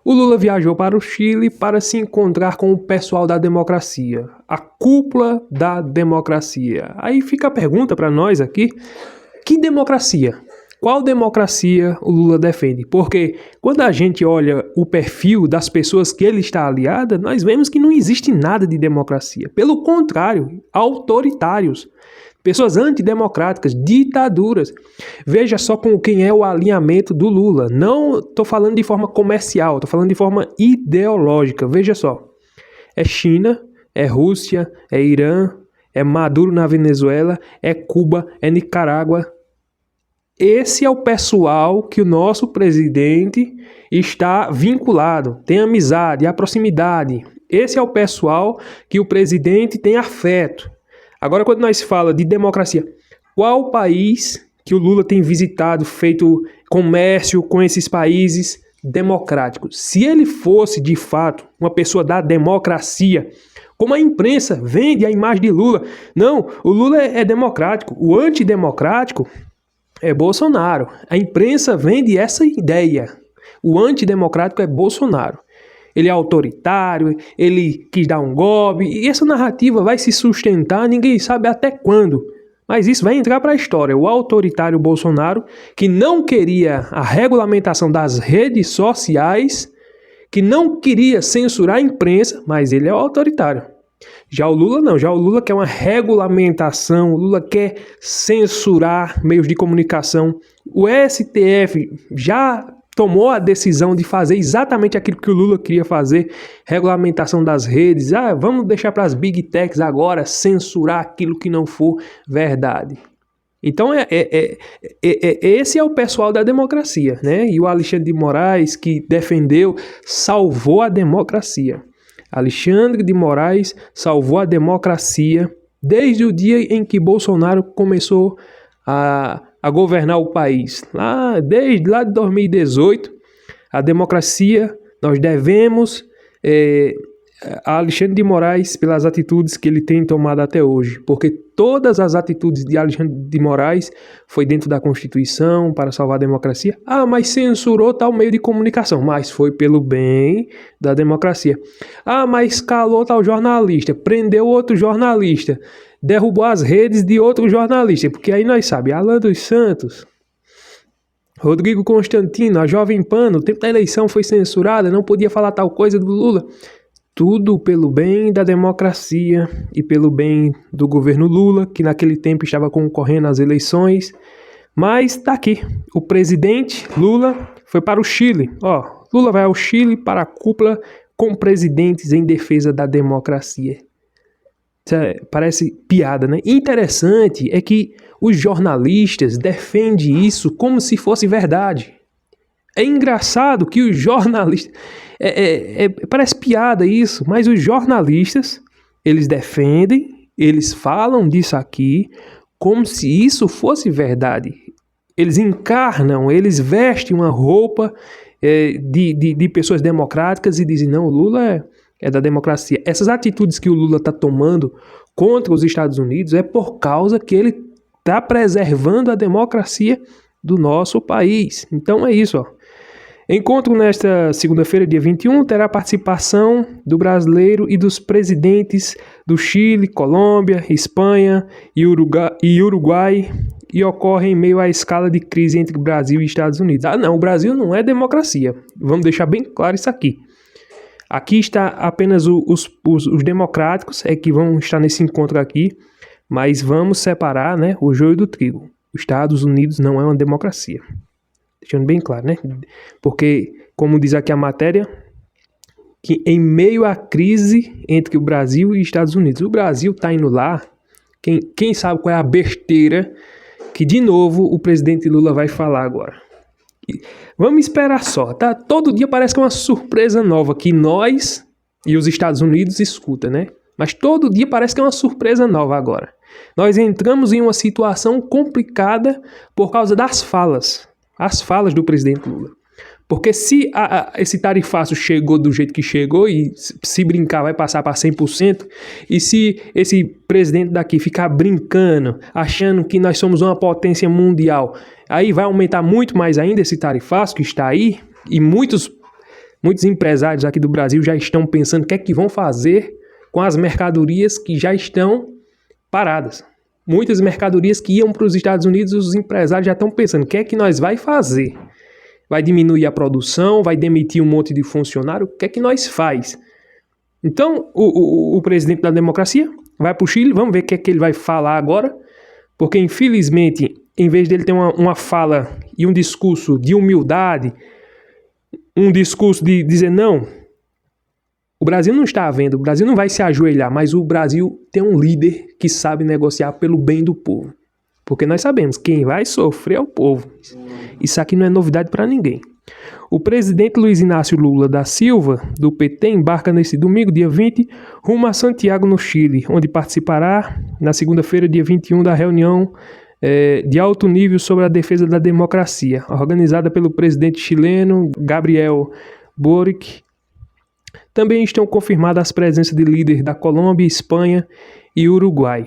O Lula viajou para o Chile para se encontrar com o pessoal da democracia, a cúpula da democracia. Aí fica a pergunta para nós aqui, que democracia? Qual democracia o Lula defende? Porque quando a gente olha o perfil das pessoas que ele está aliada, nós vemos que não existe nada de democracia. Pelo contrário, autoritários. Pessoas antidemocráticas, ditaduras. Veja só com quem é o alinhamento do Lula. Não estou falando de forma comercial, estou falando de forma ideológica. Veja só. É China, é Rússia, é Irã, é Maduro na Venezuela, é Cuba, é Nicarágua. Esse é o pessoal que o nosso presidente está vinculado, tem amizade, a proximidade. Esse é o pessoal que o presidente tem afeto. Agora, quando nós falamos de democracia, qual país que o Lula tem visitado, feito comércio com esses países democráticos? Se ele fosse, de fato, uma pessoa da democracia, como a imprensa vende a imagem de Lula, não, o Lula é democrático, o antidemocrático é Bolsonaro. A imprensa vende essa ideia. O antidemocrático é Bolsonaro. Ele é autoritário, ele quis dar um golpe, e essa narrativa vai se sustentar, ninguém sabe até quando. Mas isso vai entrar para a história. O autoritário Bolsonaro, que não queria a regulamentação das redes sociais, que não queria censurar a imprensa, mas ele é o autoritário. Já o Lula não, já o Lula quer uma regulamentação, o Lula quer censurar meios de comunicação. O STF já tomou a decisão de fazer exatamente aquilo que o Lula queria fazer, regulamentação das redes. Vamos deixar para as big techs agora censurar aquilo que não for verdade. Então, esse é o pessoal da democracia, né? E o Alexandre de Moraes, que defendeu, salvou a democracia. Alexandre de Moraes salvou a democracia desde o dia em que Bolsonaro começou a governar o país. Desde lá de 2018, a democracia, nós devemos a Alexandre de Moraes pelas atitudes que ele tem tomado até hoje, porque todas as atitudes de Alexandre de Moraes foi dentro da Constituição para salvar a democracia. Mas censurou tal meio de comunicação, mas foi pelo bem da democracia. Mas calou tal jornalista, prendeu outro jornalista, derrubou as redes de outro jornalista, porque aí nós sabemos, Alan dos Santos, Rodrigo Constantino, a Jovem Pan, no tempo da eleição foi censurada, não podia falar tal coisa do Lula. Tudo pelo bem da democracia e pelo bem do governo Lula, que naquele tempo estava concorrendo às eleições. Mas está aqui, o presidente Lula foi para o Chile. Lula vai ao Chile para a cúpula com presidentes em defesa da democracia. Parece piada, né? Interessante é que os jornalistas defendem isso como se fosse verdade. É engraçado que os jornalistas... parece piada isso, mas os jornalistas, eles defendem, eles falam disso aqui como se isso fosse verdade. Eles encarnam, eles vestem uma roupa de pessoas democráticas e dizem, não, o Lula é da democracia. Essas atitudes que o Lula está tomando contra os Estados Unidos é por causa que ele está preservando a democracia do nosso país. Então é isso, Encontro nesta segunda-feira, dia 21, terá participação do brasileiro e dos presidentes do Chile, Colômbia, Espanha e Uruguai e ocorre em meio à escala de crise entre Brasil e Estados Unidos. Não, o Brasil não é democracia. Vamos deixar bem claro isso aqui. Aqui está apenas os democráticos que vão estar nesse encontro aqui, mas vamos separar, né, o joio do trigo. Os Estados Unidos não é uma democracia. Deixando bem claro, né? Porque, como diz aqui a matéria, que em meio à crise entre o Brasil e os Estados Unidos, o Brasil está indo lá, quem sabe qual é a besteira que, de novo, o presidente Lula vai falar agora. Vamos esperar só, tá? Todo dia parece que é uma surpresa nova que nós e os Estados Unidos escutam, né? Mas todo dia parece que é uma surpresa nova agora. Nós entramos em uma situação complicada por causa das falas. As falas do presidente Lula. Porque se esse tarifaço chegou do jeito que chegou e se brincar vai passar para 100%, e se esse presidente daqui ficar brincando, achando que nós somos uma potência mundial, aí vai aumentar muito mais ainda esse tarifaço que está aí, e muitos Muitos empresários aqui do Brasil já estão pensando o que é que vão fazer com as mercadorias que já estão paradas. Muitas mercadorias que iam para os Estados Unidos, os empresários já estão pensando o que é que nós vai fazer. Vai diminuir a produção, vai demitir um monte de funcionário, o que é que nós faz? Então, o presidente da democracia vai para o Chile, vamos ver o que é que ele vai falar agora, porque infelizmente, em vez dele ter uma fala e um discurso de humildade, um discurso de dizer não, o Brasil não está vendo, o Brasil não vai se ajoelhar, mas o Brasil tem um líder que sabe negociar pelo bem do povo. Porque nós sabemos, quem vai sofrer é o povo. Isso aqui não é novidade para ninguém. O presidente Luiz Inácio Lula da Silva, do PT, embarca nesse domingo, dia 20, rumo a Santiago, no Chile, onde participará na segunda-feira, dia 21, da reunião de alto nível sobre a defesa da democracia, organizada pelo presidente chileno Gabriel Boric. Também estão confirmadas as presenças de líderes da Colômbia, Espanha e Uruguai.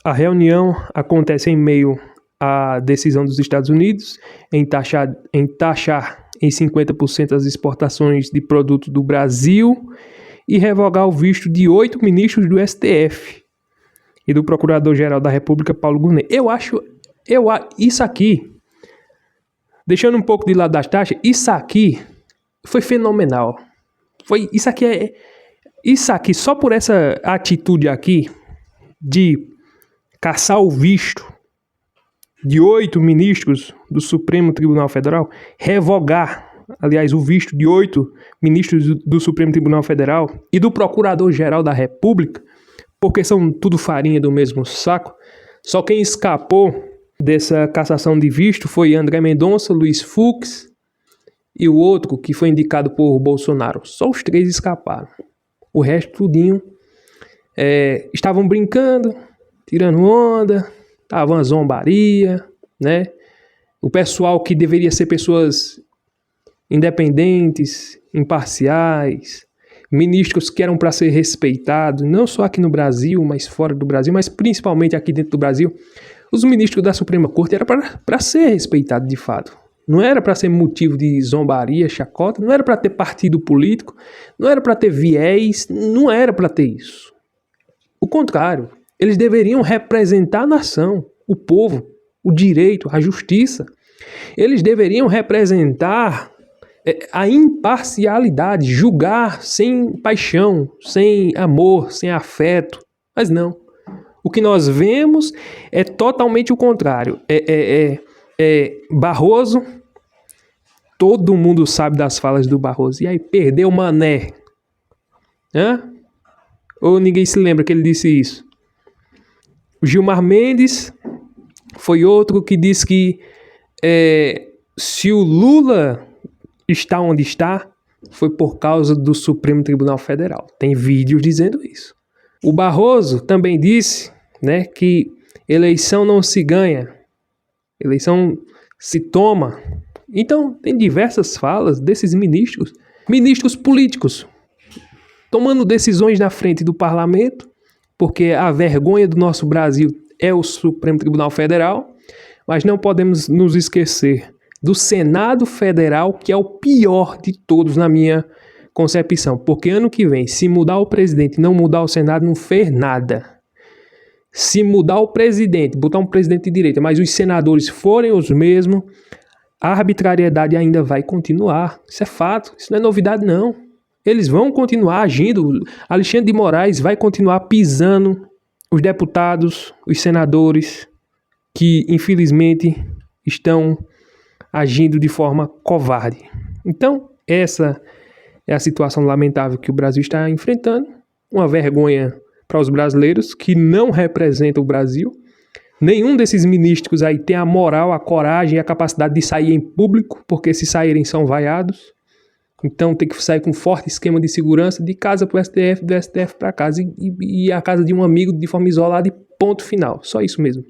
A reunião acontece em meio à decisão dos Estados Unidos em taxar em 50% as exportações de produtos do Brasil e revogar o visto de 8 ministros do STF e do Procurador-Geral da República, Paulo Gonet. Isso aqui, deixando um pouco de lado das taxas, isso aqui foi fenomenal. Isso aqui, só por essa atitude aqui de caçar o visto de 8 ministros do Supremo Tribunal Federal, revogar, aliás, o visto de 8 ministros do Supremo Tribunal Federal e do Procurador-Geral da República, porque são tudo farinha do mesmo saco. Só quem escapou dessa cassação de visto foi André Mendonça, Luiz Fux e o outro que foi indicado por Bolsonaro. Só os 3 escaparam. O resto, tudinho, estavam brincando, tirando onda, tava uma zombaria, né? O pessoal que deveria ser pessoas independentes, imparciais, ministros que eram para ser respeitados, não só aqui no Brasil, mas fora do Brasil, mas principalmente aqui dentro do Brasil, os ministros da Suprema Corte eram para ser respeitados de fato. Não era para ser motivo de zombaria, chacota, não era para ter partido político, não era para ter viés, não era para ter isso. O contrário, eles deveriam representar a nação, o povo, o direito, a justiça. Eles deveriam representar a imparcialidade, julgar sem paixão, sem amor, sem afeto. Mas não. O que nós vemos é totalmente o contrário. Barroso, todo mundo sabe das falas do Barroso. E aí, perdeu o mané. Hã? Ou ninguém se lembra que ele disse isso? O Gilmar Mendes foi outro que disse que se o Lula está onde está, foi por causa do Supremo Tribunal Federal. Tem vídeos dizendo isso. O Barroso também disse, né, que eleição não se ganha, eleição se toma. Então, tem diversas falas desses ministros políticos, tomando decisões na frente do parlamento, porque a vergonha do nosso Brasil é o Supremo Tribunal Federal, mas não podemos nos esquecer do Senado Federal, que é o pior de todos na minha concepção, porque ano que vem, se mudar o presidente e não mudar o Senado, não fez nada. Se mudar o presidente, botar um presidente de direita, mas os senadores forem os mesmos, a arbitrariedade ainda vai continuar. Isso é fato, isso não é novidade não. Eles vão continuar agindo. Alexandre de Moraes vai continuar pisando os deputados, os senadores, que infelizmente estão agindo de forma covarde. Então, essa é a situação lamentável que o Brasil está enfrentando. Uma vergonha para os brasileiros que não representam o Brasil. Nenhum desses ministros aí tem a moral, a coragem e a capacidade de sair em público, porque se saírem são vaiados. Então tem que sair com um forte esquema de segurança de casa para o STF, do STF para casa e a casa de um amigo de forma isolada e ponto final. Só isso mesmo.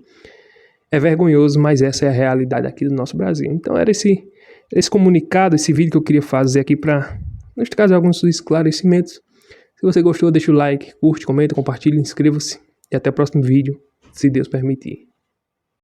É vergonhoso, mas essa é a realidade aqui do nosso Brasil. Então era esse comunicado, esse vídeo que eu queria fazer aqui para nos trazer alguns esclarecimentos. Se você gostou, deixa o like, curte, comenta, compartilha, inscreva-se e até o próximo vídeo, se Deus permitir.